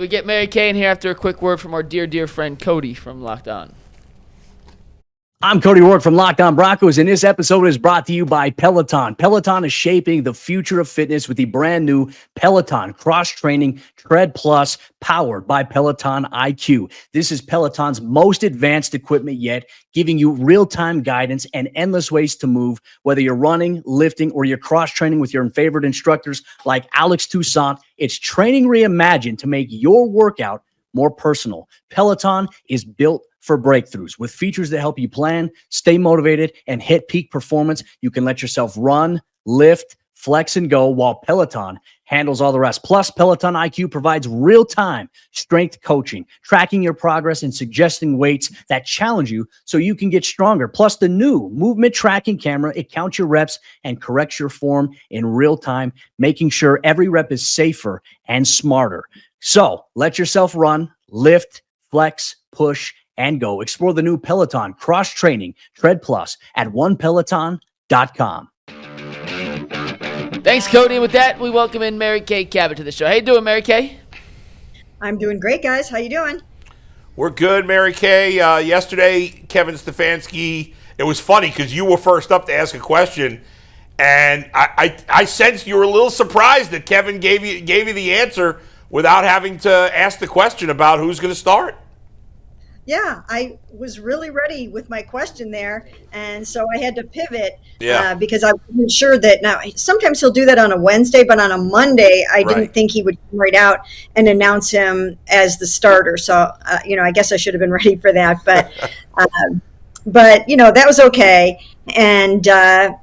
We get Mary Kay in here after a quick word from our dear friend Cody from Locked On. I'm Cody Rourke from Locked On Broncos, and this episode is brought to you by Peloton. Peloton is shaping the future of fitness with the brand new Peloton Cross-Training Tread Plus, powered by Peloton IQ. This is Peloton's most advanced equipment yet, giving you real-time guidance and endless ways to move, whether you're running, lifting, or you're cross-training with your favorite instructors like Alex Toussaint. It's training reimagined to make your workout more personal. Peloton is built for breakthroughs with features that help you plan, stay motivated, and hit peak performance. You can let yourself run, lift, flex, and go while Peloton handles all the rest. Plus, Peloton IQ provides real-time strength coaching, tracking your progress and suggesting weights that challenge you so you can get stronger. Plus, the new movement tracking camera, it counts your reps and corrects your form in real time, making sure every rep is safer and smarter. So let yourself run, lift, flex, push, and go. Explore the new Peloton Cross-Training Tread Plus at onepeloton.com. Thanks, Cody. And with that, we welcome in Mary Kay Cabot to the show. How you doing, Mary Kay? I'm doing great, guys. How you doing? We're good, Mary Kay. Yesterday, Kevin Stefanski, it was funny because you were first up to ask a question, and I sensed you were a little surprised that Kevin gave you the answer without having to ask the question about who's going to start. Yeah, I was really ready with my question there, and so I had to pivot because I wasn't sure that. Now, sometimes he'll do that on a Wednesday, but on a Monday, I didn't think he would come right out and announce him as the starter. So, I guess I should have been ready for that, but that was okay. And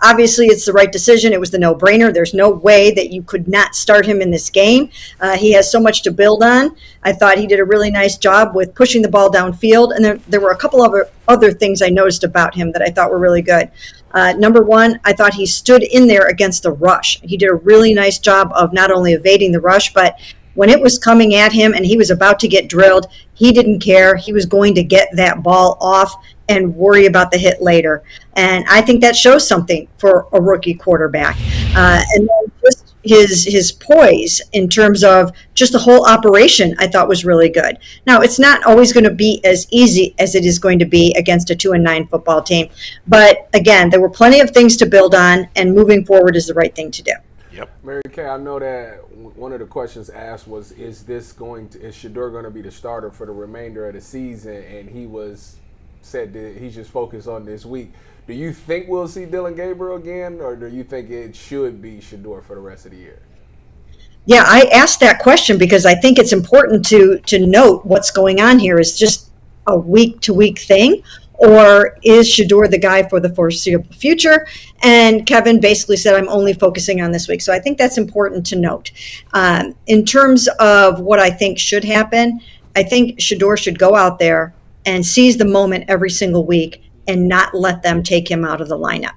obviously, it's the right decision. It was the no-brainer. There's no way that you could not start him in this game. He has so much to build on. I thought he did a really nice job with pushing the ball downfield. And there were a couple of other things I noticed about him that I thought were really good. Number one, I thought he stood in there against the rush. He did a really nice job of not only evading the rush, but when it was coming at him and he was about to get drilled, he didn't care. He was going to get that ball off and worry about the hit later. And I think that shows something for a rookie quarterback. And then just his poise in terms of just the whole operation, I thought was really good. Now, it's not always going to be as easy as it is going to be against a 2-9 football team. But again, there were plenty of things to build on, and moving forward is the right thing to do. Yep. Mary Kay, I know that one of the questions asked was, is Shedeur going to be the starter for the remainder of the season? And he said that he's just focused on this week. Do you think we'll see Dillon Gabriel again, or do you think it should be Shedeur for the rest of the year? Yeah, I asked that question because I think it's important to note what's going on here. Is just a week-to-week thing, or is Shedeur the guy for the foreseeable future? And Kevin basically said, I'm only focusing on this week. So I think that's important to note. In terms of what I think should happen, I think Shedeur should go out there and seize the moment every single week and not let them take him out of the lineup.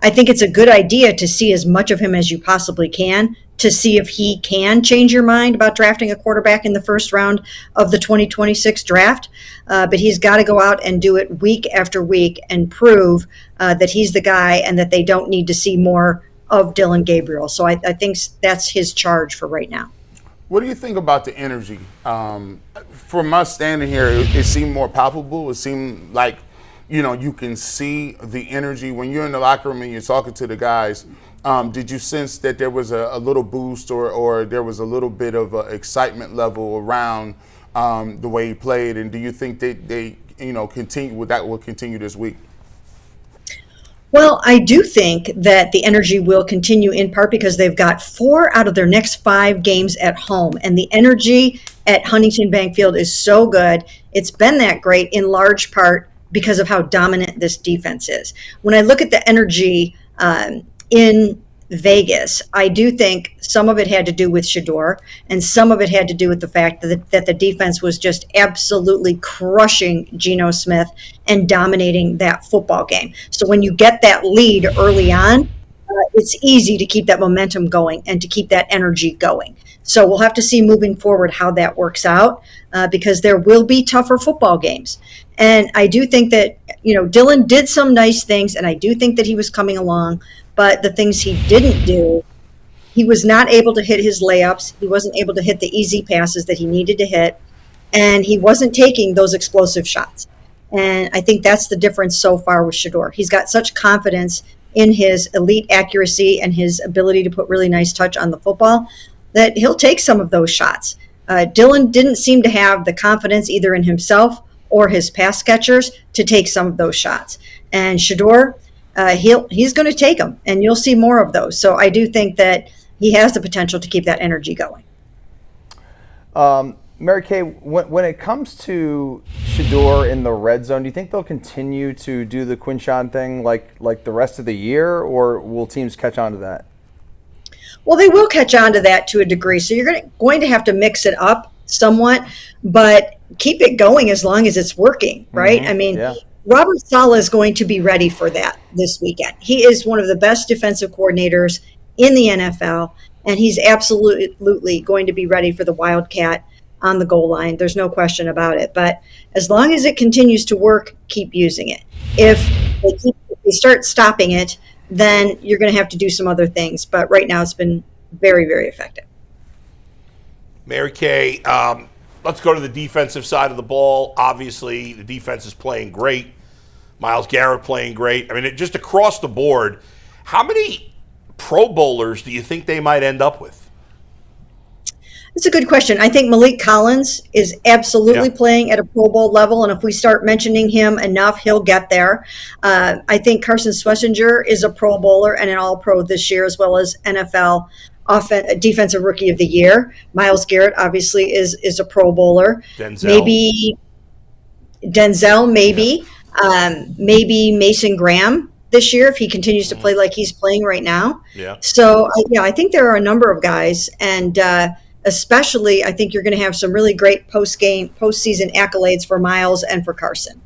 I think it's a good idea to see as much of him as you possibly can, to see if he can change your mind about drafting a quarterback in the first round of the 2026 draft. But he's got to go out and do it week after week and prove that he's the guy and that they don't need to see more of Dillon Gabriel. So I think that's his charge for right now. What do you think about the energy? From us standing here, it seemed more palpable. It seemed like, you can see the energy when you're in the locker room and you're talking to the guys. Did you sense that there was a little boost or there was a little bit of excitement level around the way he played? And do you think that they will continue this week? Well, I do think that the energy will continue in part because they've got 4 out of their next 5 games at home. And the energy at Huntington Bank Field is so good. It's been that great in large part because of how dominant this defense is. When I look at the energy in Vegas, I do think some of it had to do with Shedeur, and some of it had to do with the fact that the defense was just absolutely crushing Geno Smith and dominating that football game. So when you get that lead early on, it's easy to keep that momentum going and to keep that energy going. So we'll have to see moving forward how that works out because there will be tougher football games. And I do think that, Dillon did some nice things, and I do think that he was coming along. But the things he didn't do He was not able to hit his layups. He wasn't able to hit the easy passes that he needed to hit. And he wasn't taking those explosive shots. And I think that's the difference so far with Shedeur. He's got such confidence in his elite accuracy and his ability to put really nice touch on the football that he'll take some of those shots. Dylan didn't seem to have the confidence either in himself or his pass catchers to take some of those shots. And Shedeur, he's going to take them, and you'll see more of those. So I do think that he has the potential to keep that energy going. Mary Kay, when it comes to Shedeur in the red zone, do you think they'll continue to do the Quinshon thing like the rest of the year, or will teams catch on to that? Well, they will catch on to that to a degree. So you're going to have to mix it up somewhat, but keep it going as long as it's working, right? I mean, Robert Saleh is going to be ready for that this weekend. He is one of the best defensive coordinators in the NFL, and he's absolutely going to be ready for the Wildcat on the goal line. There's no question about it. But as long as it continues to work, keep using it. If they start stopping it, then you're going to have to do some other things. But right now it's been very, very effective. Mary Kay, let's go to the defensive side of the ball. Obviously, the defense is playing great. Myles Garrett playing great. I mean, just across the board, how many Pro Bowlers do you think they might end up with? That's a good question. I think Malik Collins is absolutely playing at a Pro Bowl level, and if we start mentioning him enough, he'll get there. I think Carson Schlesinger is a Pro Bowler and an All-Pro this year, as well as NFL Defensive Rookie of the Year. Myles Garrett obviously is a Pro Bowler. Maybe Denzel, maybe Mason Graham this year if he continues to play like he's playing right now. So I think there are a number of guys, and especially I think you're going to have some really great postseason accolades for Myles and for Carson.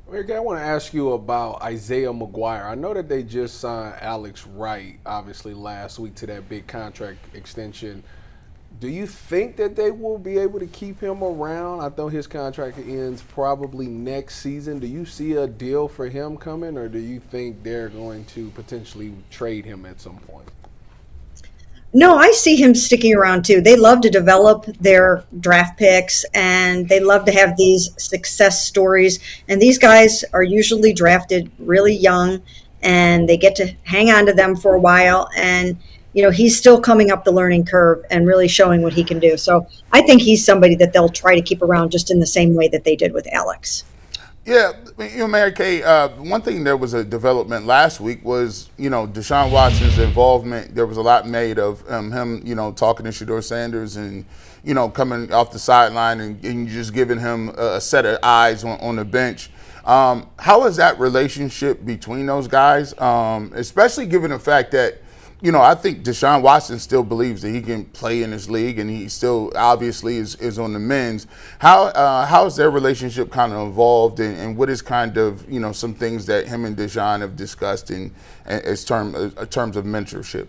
Rick, I want to ask you about Isaiah McGuire. I know that they just signed Alex Wright, obviously, last week to that big contract extension. Do you think that they will be able to keep him around? I know his contract ends probably next season. Do you see a deal for him coming, or do you think they're going to potentially trade him at some point? No, I see him sticking around too. They love to develop their draft picks, and they love to have these success stories. And these guys are usually drafted really young, and they get to hang on to them for a while. And, you know, he's still coming up the learning curve and really showing what he can do. So I think he's somebody that they'll try to keep around just in the same way that they did with Alex. Yeah, you know, Mary Kay, one thing that was a development last week was, you know, Deshaun Watson's involvement. There was a lot made of him, you know, talking to Shedeur Sanders and, you know, coming off the sideline and just giving him a set of eyes on the bench. How is that relationship between those guys, especially given the fact that, you know, I think Deshaun Watson still believes that he can play in this league, and he still obviously is on the men's. How is their relationship kind of evolved, and what is kind of, you know, some things that him and Deshaun have discussed in terms of mentorship?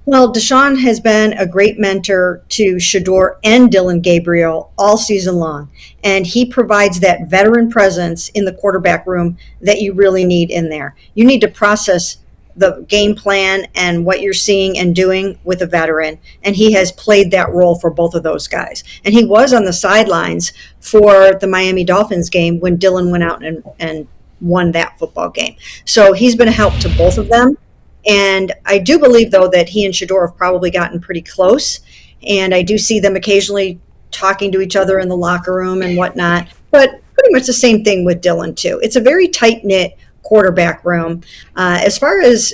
Well, Deshaun has been a great mentor to Shedeur and Dillon Gabriel all season long, and he provides that veteran presence in the quarterback room that you really need in there. You need to process the game plan and what you're seeing and doing with a veteran. And he has played that role for both of those guys. And he was on the sidelines for the Miami Dolphins game when Dillon went out and won that football game. So he's been a help to both of them. And I do believe, though, that he and Shedeur have probably gotten pretty close. And I do see them occasionally talking to each other in the locker room and whatnot. But pretty much the same thing with Dillon, too. It's a very tight-knit quarterback room. As far as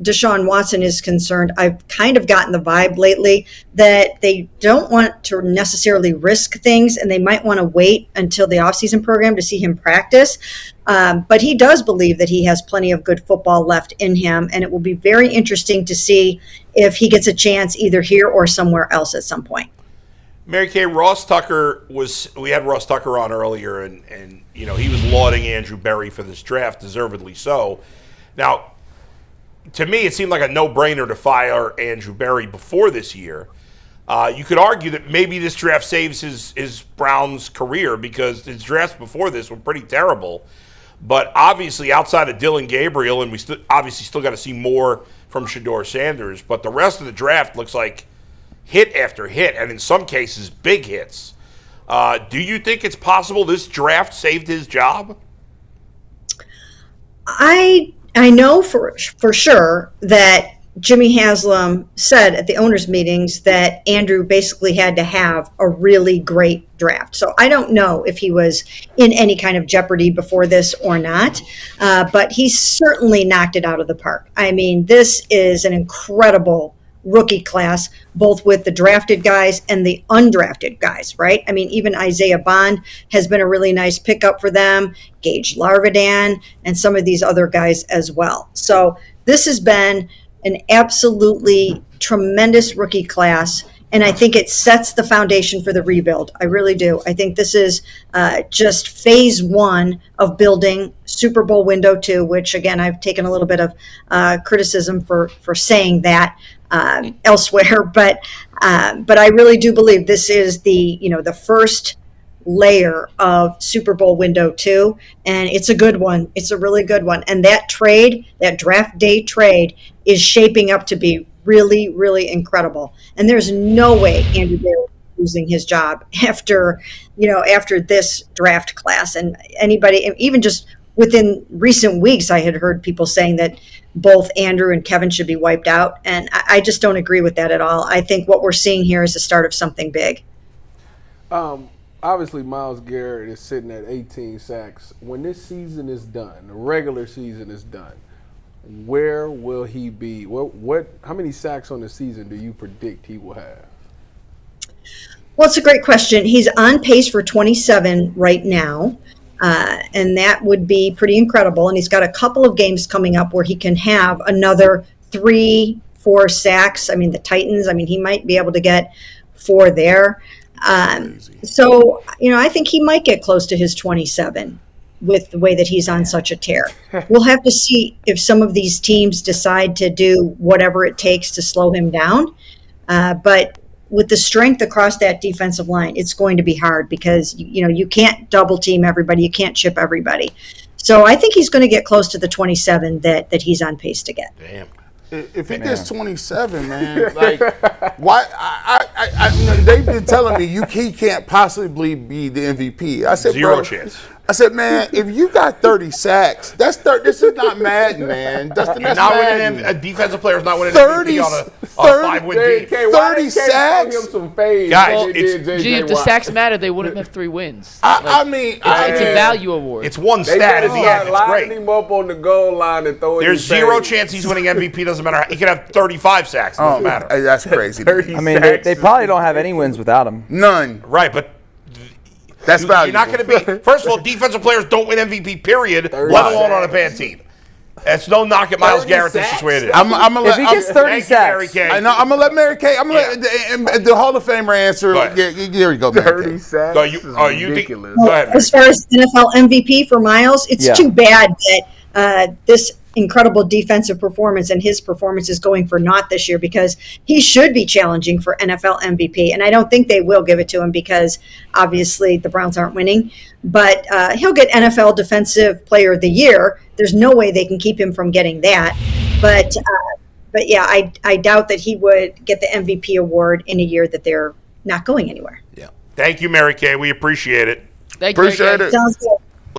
Deshaun Watson is concerned, I've kind of gotten the vibe lately that they don't want to necessarily risk things, and they might want to wait until the offseason program to see him practice. But he does believe that he has plenty of good football left in him, and it will be very interesting to see if he gets a chance either here or somewhere else at some point. Mary Kay, we had Ross Tucker on earlier, and you know, he was lauding Andrew Berry for this draft, deservedly so. Now, to me, it seemed like a no-brainer to fire Andrew Berry before this year. You could argue that maybe this draft saves his Browns career because his drafts before this were pretty terrible. But obviously, outside of Dylan Gabriel, and we obviously still got to see more from Shedeur Sanders, but the rest of the draft looks like hit after hit, and in some cases, big hits. Do you think it's possible this draft saved his job? I know for sure that Jimmy Haslam said at the owners' meetings that Andrew basically had to have a really great draft. So I don't know if he was in any kind of jeopardy before this or not, but he certainly knocked it out of the park. I mean, this is an incredible rookie class, both with the drafted guys and the undrafted guys, right? I mean, even Isaiah Bond has been a really nice pickup for them, Gage Larvidan, and some of these other guys as well. So this has been an absolutely tremendous rookie class, and I think it sets the foundation for the rebuild. I really do. I think this is just phase one of building Super Bowl window 2, which again, I've taken a little bit of criticism for saying that elsewhere, but I really do believe this is the first layer of Super Bowl window 2, and it's a good one. It's a really good one. And that draft day trade is shaping up to be really, really incredible. And there's no way Andrew Garrett is losing his job after this draft class. And anybody, even just within recent weeks, I had heard people saying that both Andrew and Kevin should be wiped out. And I just don't agree with that at all. I think what we're seeing here is the start of something big. Obviously, Myles Garrett is sitting at 18 sacks. When this season is done, the regular season is done, where will he be? How many sacks on the season do you predict he will have? Well, it's a great question. He's on pace for 27 right now, and that would be pretty incredible. And he's got a couple of games coming up where he can have another 3-4 sacks. I mean, the Titans, he might be able to get 4 there. So, I think he might get close to his 27 with the way that he's on such a tear. We'll have to see if some of these teams decide to do whatever it takes to slow him down. But with the strength across that defensive line, it's going to be hard because, you can't double team everybody. You can't chip everybody. So I think he's going to get close to the 27 that he's on pace to get. Damn. If he gets 27, man, like, why? They've been telling me he can't possibly be the MVP. I said, Zero bro, chance. I said, man, if you got 30 sacks, that's 30. This is not Madden, man. Dustin, that's Not Madden. winning a defensive player is not winning 30 MVP on a 5-win team. 30 sacks? Him some fades. Guys, Like they did JJ Gee, if the Watt. sacks mattered, they wouldn't have 3 wins. It's It's a value award. It's one They stat at better the start end. It's lining great. him up on the goal line and throwing. There's his zero fades. chance he's winning MVP. Doesn't matter. He could have 35 sacks. Doesn't matter. That's crazy. to me. 30 I mean, sacks they is probably don't have any wins without him. None. Right, but That's you're valuable. not going to be. First of all, defensive players don't win MVP. Period. Let alone on a bad team. That's no knock at Myles 30 Garrett. That's just the way it is. I'm gonna If he let. gets 30 Thank you, Mary sacks, Kay. I know. I'm gonna let Mary Kay. I'm gonna let the Hall of Famer answer. Go ahead. Here we go, Mary 30 Kay. sacks. Go, you think? ridiculous. Go ahead. As far as NFL MVP for Myles, it's Yeah. too bad that this incredible defensive performance and his performance is going for naught this year because he should be challenging for NFL MVP. And I don't think they will give it to him because obviously the Browns aren't winning. But he'll get NFL Defensive Player of the Year. There's no way they can keep him from getting that. But yeah, I doubt that he would get the MVP award in a year that they're not going anywhere. Yeah. Thank you, Mary Kay. We appreciate it. Thank you, Appreciate Gary. it. Sounds good.